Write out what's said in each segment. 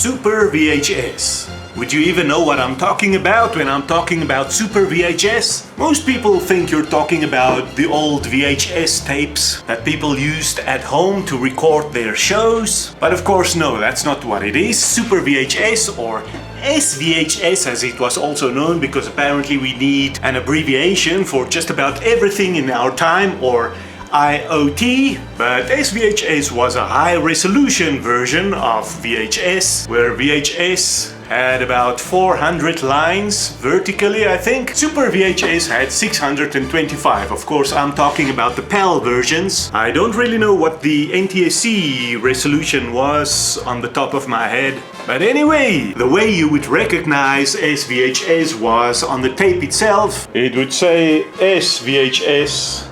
SuperVHS. Would you even know what I'm talking about when I'm talking about SuperVHS? Most people think you're talking about the old VHS tapes that people used at home to record their shows. But of course, no, that's not what it is. SuperVHS, or SVHS as it was also known, because apparently we need an abbreviation for just about everything in our time, or IoT, but SVHS was a high-resolution version of VHS, where VHS had about 400 lines vertically, I think. SuperVHS had 625. Of course, I'm talking about the PAL versions. I don't really know what the NTSC resolution was on the top of my head. But anyway, the way you would recognize SVHS was on the tape itself. It would say SVHS.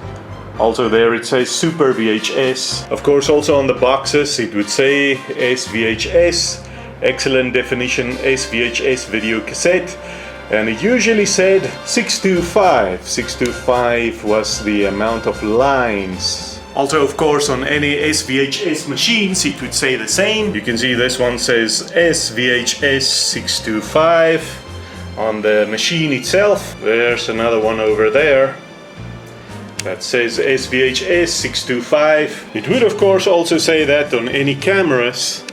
Also there it says SuperVHS. Of course, also on the boxes it would say SVHS, excellent definition SVHS video cassette. And it usually said 625. 625 was the amount of lines. Also, of course, on any SVHS machines it would say the same. You can see this one says SVHS 625 on the machine itself. There's another one over there that says SVHS 625. It would of course also say that on any cameras.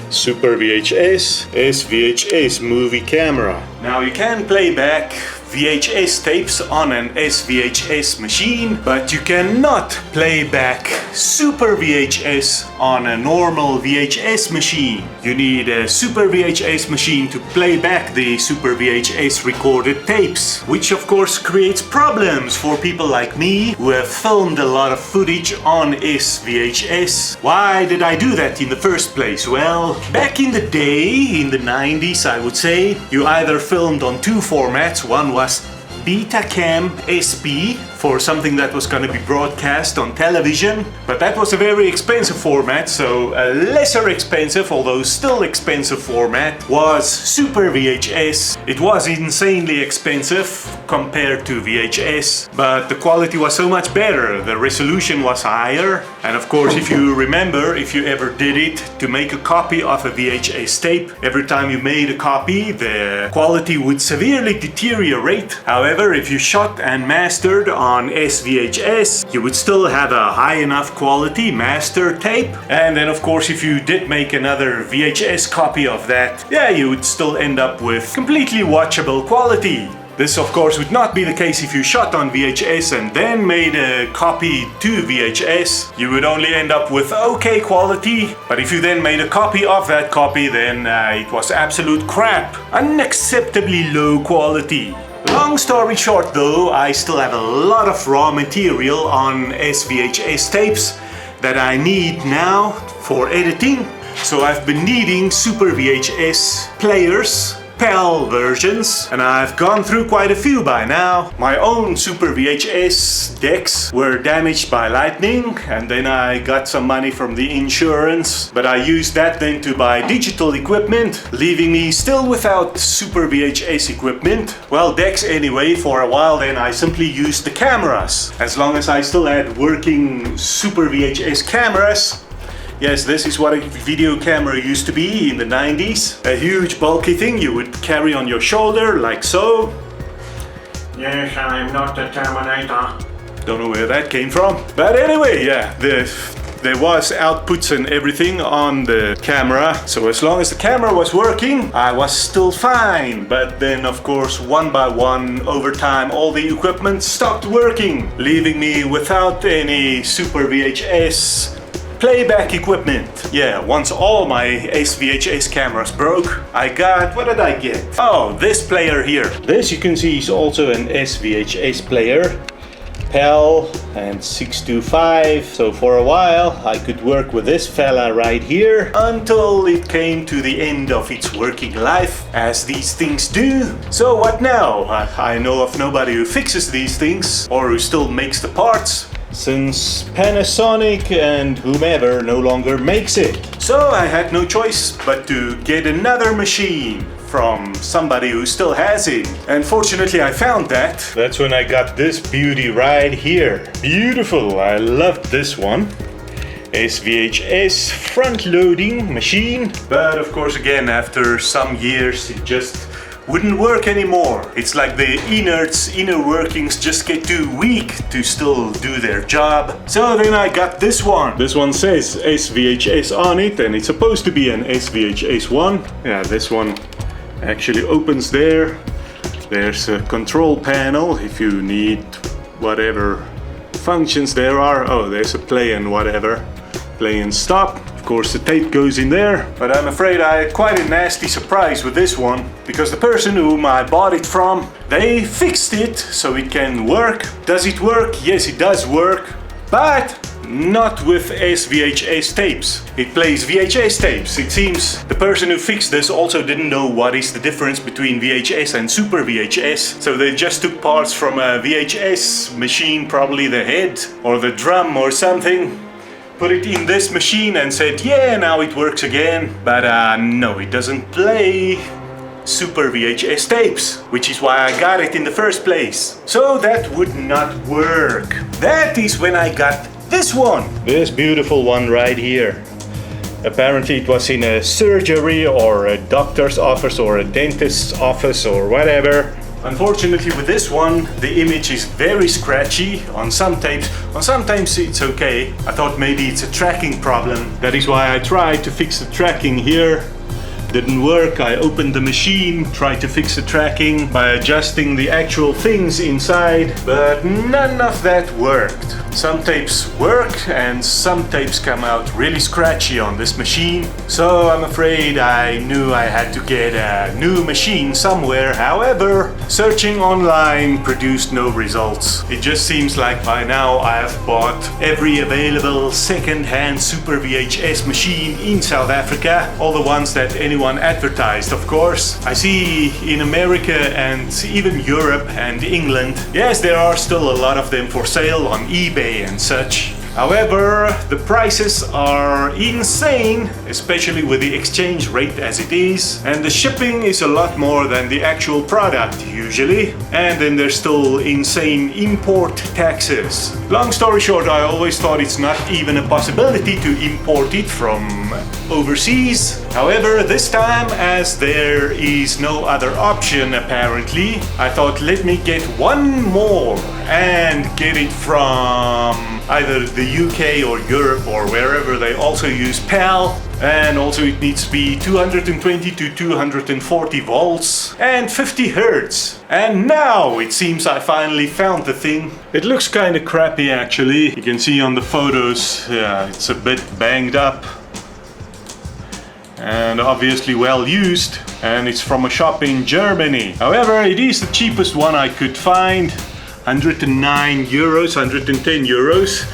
SuperVHS, SVHS movie camera. Now you can play back VHS tapes on an SVHS machine, but you cannot play back SuperVHS on a normal VHS machine. You need a SuperVHS machine to play back the SuperVHS recorded tapes, which of course creates problems for people like me who have filmed a lot of footage on SVHS. Why did I do that in the first place? Well, back in the day, in the 90s I would say, you either filmed on two formats. One was Betacam SP for something that was going to be broadcast on television, but that was a very expensive format, so a lesser expensive, although still expensive format was SuperVHS. It was insanely expensive compared to VHS, but the quality was so much better, the resolution was higher, and of course if you remember, if you ever did it, to make a copy of a VHS tape, every time you made a copy, the quality would severely deteriorate. However, if you shot and mastered on SVHS, you would still have a high enough quality master tape. And then of course if you did make another VHS copy of that, yeah, you would still end up with completely watchable quality. This of course would not be the case if you shot on VHS and then made a copy to VHS. You would only end up with okay quality, but if you then made a copy of that copy, then it was absolute crap, unacceptably low quality. Long story short though, I still have a lot of raw material on SVHS tapes that I need now for editing. So I've been needing SuperVHS players, PAL versions, and I've gone through quite a few by now. My own SuperVHS decks were damaged by lightning, and then I got some money from the insurance, but I used that then to buy digital equipment, leaving me still without SuperVHS equipment. Well, decks anyway. For a while then I simply used the cameras. As long as I still had working SuperVHS cameras. Yes, this is what a video camera used to be in the 90s. A huge bulky thing you would carry on your shoulder, like so. Yes, I'm not the Terminator. Don't know where that came from. But anyway, yeah, there was outputs and everything on the camera. So as long as the camera was working, I was still fine. But then of course, one by one, over time, all the equipment stopped working, leaving me without any SuperVHS playback equipment. Yeah, once all my SVHS cameras broke, I got, what did I get? Oh, this player here. This you can see is also an SVHS player. PAL and 625. So for a while I could work with this fella right here until it came to the end of its working life, as these things do. So what now? I know of nobody who fixes these things or who still makes the parts, since Panasonic and whomever no longer makes it. So I had no choice but to get another machine from somebody who still has it. And fortunately I found that. That's when I got this beauty right here. Beautiful, I loved this one. SVHS front-loading machine. But of course, again, after some years, it just wouldn't work anymore. It's like the inner workings just get too weak to still do their job. So then I got this one. This one says SVHS on it, and it's supposed to be an SVHS one. Yeah, this one actually opens there. There's a control panel if you need whatever functions there are. Oh, there's a play and whatever. Play and stop. Of course, the tape goes in there. But I'm afraid I had quite a nasty surprise with this one, because the person whom I bought it from, they fixed it so it can work. Does it work? Yes, it does work, but not with SVHS tapes. It plays VHS tapes. It seems the person who fixed this also didn't know what is the difference between VHS and SuperVHS, so they just took parts from a VHS machine, probably the head or the drum or something, put it in this machine and said, yeah, now it works again. But no, it doesn't play SuperVHS tapes, which is why I got it in the first place. So that would not work. That is when I got this one. This beautiful one right here. Apparently it was in a surgery or a doctor's office or a dentist's office or whatever. Unfortunately with this one, the image is very scratchy on some tapes. On some tapes it's okay. I thought maybe it's a tracking problem. That is why I tried to fix the tracking here. Didn't work. I opened the machine, tried to fix the tracking by adjusting the actual things inside, but none of that worked. Some tapes work and some tapes come out really scratchy on this machine. So I'm afraid I knew I had to get a new machine somewhere. However, searching online produced no results. It just seems like by now I have bought every available second-hand SuperVHS machine in South Africa. All the ones that anyone advertised, of course. I see in America and even Europe and England, yes, there are still a lot of them for sale on eBay and such. However, the prices are insane, especially with the exchange rate as it is, and the shipping is a lot more than the actual product usually, and then there's still insane import taxes. Long story short, I always thought it's not even a possibility to import it from overseas. However, this time, as there is no other option apparently, I thought let me get one more and get it from either the UK or Europe or wherever they also use PAL, and also it needs to be 220 to 240 volts and 50 Hertz. And now it seems I finally found the thing. It looks kind of crappy actually. You can see on the photos, yeah, it's a bit banged up and obviously well used, and it's from a shop in Germany. However, it is the cheapest one I could find. 109 euros, 110 euros.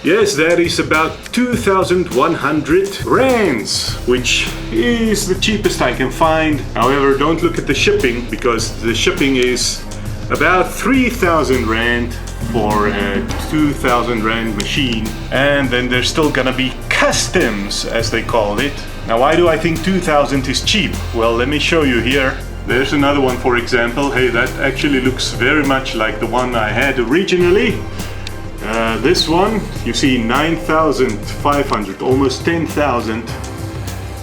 Yes, that is about 2,100 rands, which is the cheapest I can find. However, don't look at the shipping, because the shipping is about 3,000 rand for a 2,000 rand machine. And then there's still gonna be customs, as they call it. Now, why do I think 2,000 is cheap? Well, let me show you here. There's another one, for example. Hey, that actually looks very much like the one I had originally. This one, you see 9,500, almost 10,000.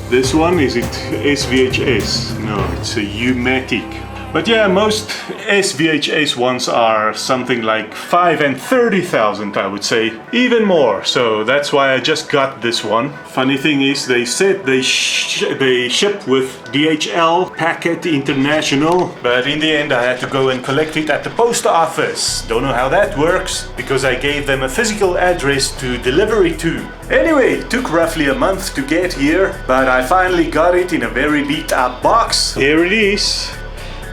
This one, is it SVHS? No, it's a U-matic. But yeah, most SVHS ones are something like 5 and 30,000, I would say, even more. So that's why I just got this one. Funny thing is, they said they ship with DHL Packet International, but in the end I had to go and collect it at the post office. Don't know how that works, because I gave them a physical address to deliver it to. Anyway, it took roughly a month to get here, but I finally got it in a very beat up box. Here it is.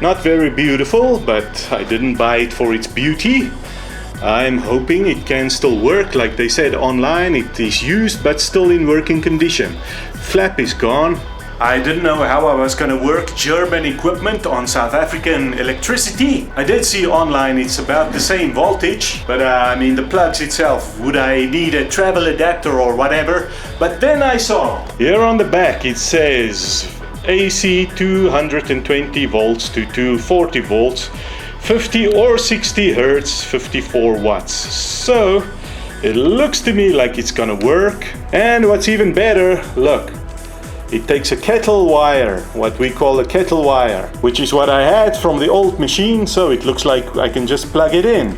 Not very beautiful, but I didn't buy it for its beauty. I'm hoping it can still work. Like they said online, it is used but still in working condition. Flap is gone. I didn't know how I was gonna work German equipment on South African electricity. I did see online it's about the same voltage, but I mean the plugs itself, would I need a travel adapter or whatever? But then I saw, here on the back it says AC 220 volts to 240 volts, 50 or 60 Hertz, 54 watts. So It looks to me like it's gonna work. And what's even better, look, it takes a kettle wire, what we call a kettle wire, which is what I had from the old machine, so it looks like I can just plug it in.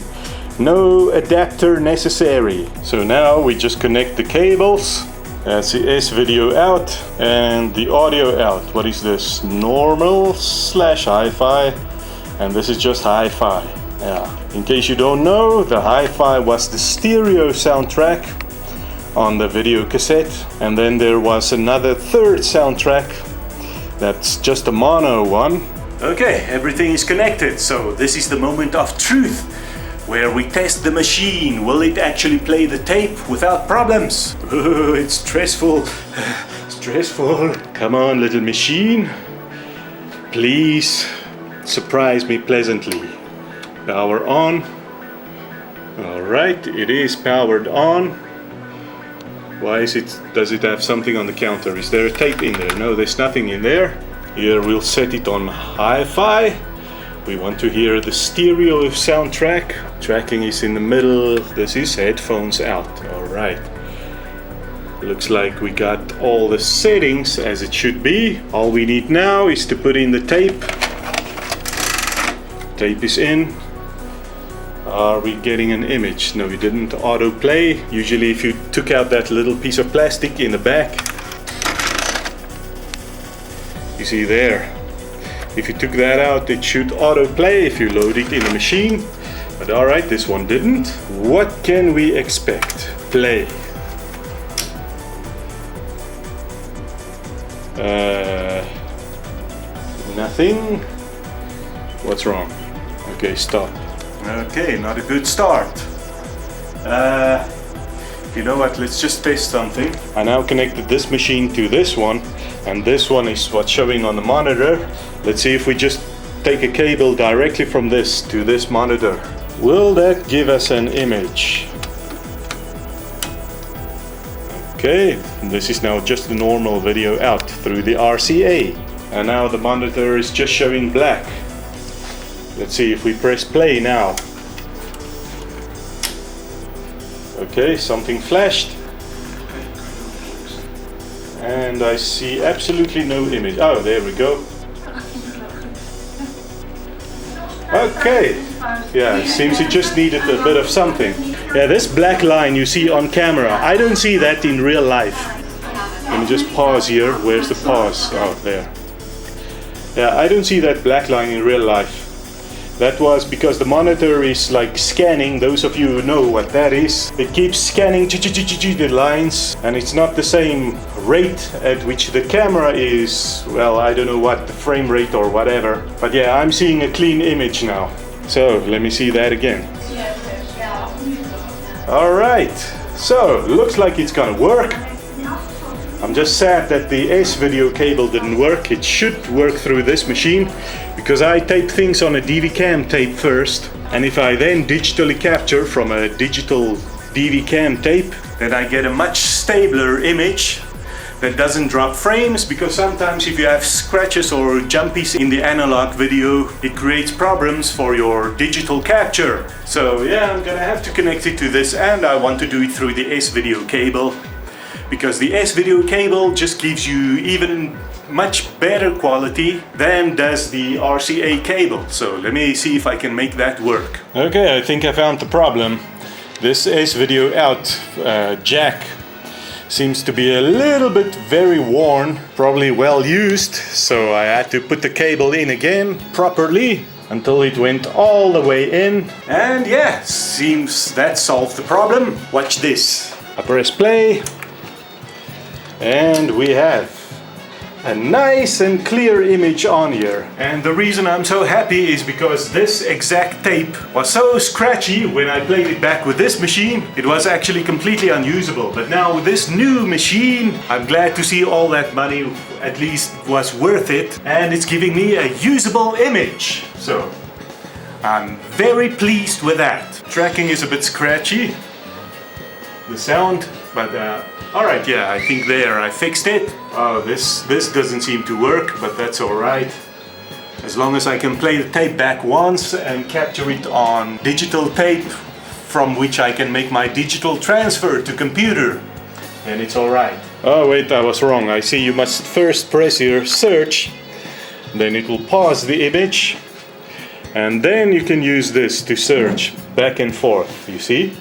No adapter necessary. So now we just connect the cables. That's the S-video out and the audio out. What is this? Normal / hi-fi. And this is just hi-fi. Yeah. In case you don't know, the hi-fi was the stereo soundtrack on the video cassette, and then there was another third soundtrack that's just a mono one. Okay, everything is connected, so this is the moment of truth where we test the machine. Will it actually play the tape without problems? Oh, it's stressful. Stressful. Come on, little machine. Please surprise me pleasantly. Power on. Alright, it is powered on. Why is it, does it have something on the counter? Is there a tape in there? No, there's nothing in there. Here we'll set it on hi-fi. We want to hear the stereo soundtrack. Tracking is in the middle. This is headphones out. Alright. Looks like we got all the settings as it should be. All we need now is to put in the tape. Tape is in. Are we getting an image? No, we didn't autoplay. Usually if you took out that little piece of plastic in the back, you see there, if you took that out, it should autoplay if you load it in the machine. But alright, this one didn't. What can we expect? Play. Nothing. What's wrong? Okay, stop. Okay, not a good start. You know what, let's just test something. I now connected this machine to this one, and this one is what's showing on the monitor. Let's see if we just take a cable directly from this to this monitor. Will that give us an image? Okay, this is now just the normal video out through the RCA. And now the monitor is just showing black. Let's see if we press play now. Okay, something flashed. And I see absolutely no image. Oh, there we go. Okay. Yeah, it seems it just needed a bit of something. Yeah, this black line you see on camera, I don't see that in real life. Let me just pause here. Where's the pause? Oh, there. Yeah, I don't see that black line in real life. That was because the monitor is like scanning. Those of you who know what that is, it keeps scanning the lines, and it's not the same rate at which the camera is. Well, I don't know what the frame rate or whatever, but yeah, I'm seeing a clean image now. So let me see that again. All right, so looks like it's gonna work. I'm just sad that the S-video cable didn't work. It should work through this machine because I tape things on a DV-cam tape first, and if I then digitally capture from a digital DV-cam tape, then I get a much stabler image that doesn't drop frames, because sometimes if you have scratches or jumpies in the analog video, it creates problems for your digital capture. So yeah, I'm gonna have to connect it to this, and I want to do it through the S-video cable, because the S-video cable just gives you even much better quality than does the RCA cable. So let me see if I can make that work. Okay, I think I found the problem. This S-video out jack seems to be a little bit very worn, probably well used, so I had to put the cable in again properly until it went all the way in. And yeah, seems that solved the problem. Watch this. I press play, and we have a nice and clear image on here. And the reason I'm so happy is because this exact tape was so scratchy when I played it back with this machine. It was actually completely unusable. But now with this new machine, I'm glad to see all that money at least was worth it. And it's giving me a usable image. So I'm very pleased with that. Tracking is a bit scratchy, the sound, but alright, yeah, I think there I fixed it. Oh, this doesn't seem to work, but that's alright. As long as I can play the tape back once and capture it on digital tape from which I can make my digital transfer to computer. And it's alright. Oh wait, I was wrong. I see you must first press your search, then it will pause the image, and then you can use this to search back and forth, you see?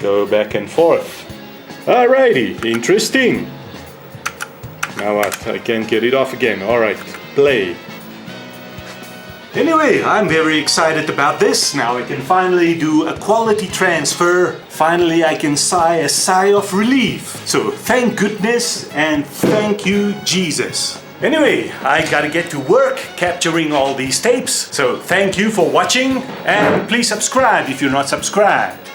Go back and forth. Alrighty, interesting. Now what? I can't get it off again. Alright, play. Anyway, I'm very excited about this. Now I can finally do a quality transfer. Finally I can sigh a sigh of relief. So thank goodness and thank you Jesus. Anyway, I gotta get to work capturing all these tapes. So thank you for watching and please subscribe if you're not subscribed.